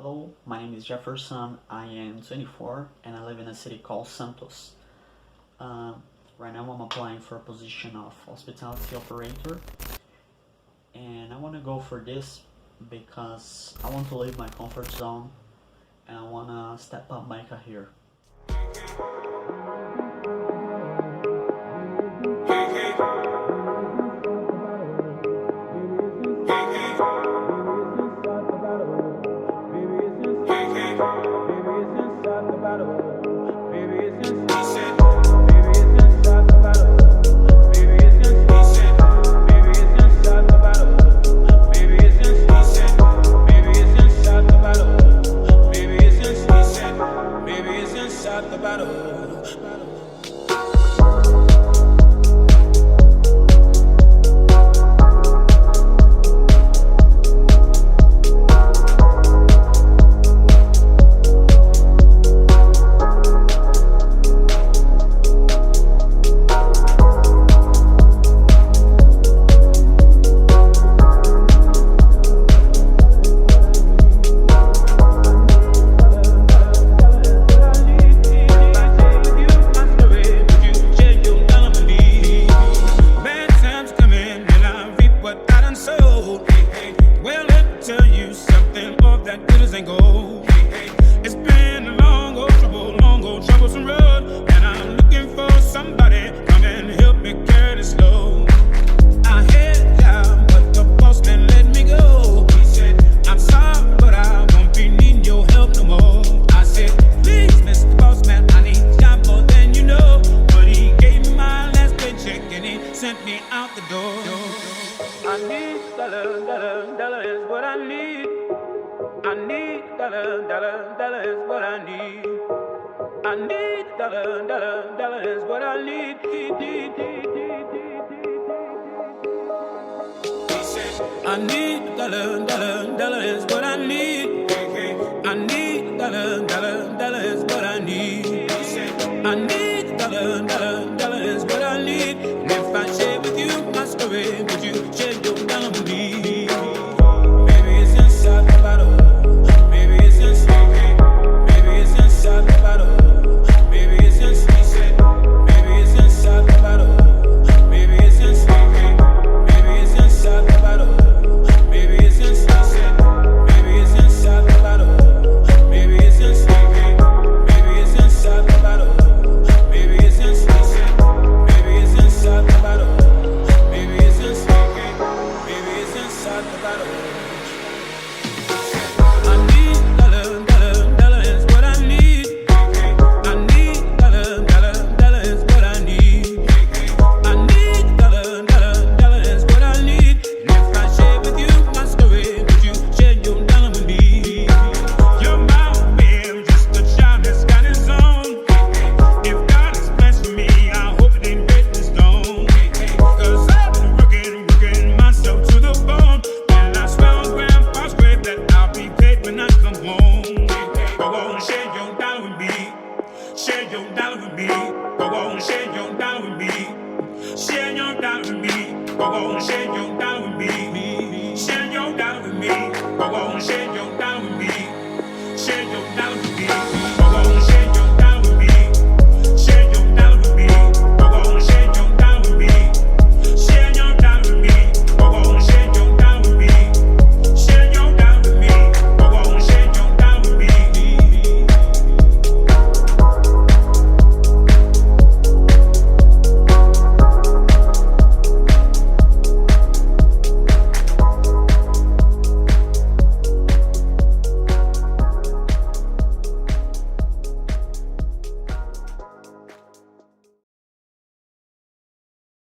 Hello, my name is Jefferson. I am 24 and I live in a city called Santos. Right now I'm applying for a position of hospitality operator, and I want to go for this because I want to leave my comfort zone and I want to step up my career. It's been a long, old troublesome road, and I'm looking for somebody come and help me carry this load. I head down, but the boss man let me go. He said, I'm sorry, but I won't be needing your help no more. I said, please, Mr. Boss Man, I need job more than you know. But he gave me my last paycheck and he sent me out the door. I need dollar is what I need. I need dollar is what I need. I need dollar is what I need. I need dollar is what I need. I need dollar is what I need. I need dollar is what I need. And if I share with you my story, would you share your dollar with me? Baby, it's inside the bottle. Share your dollar with me.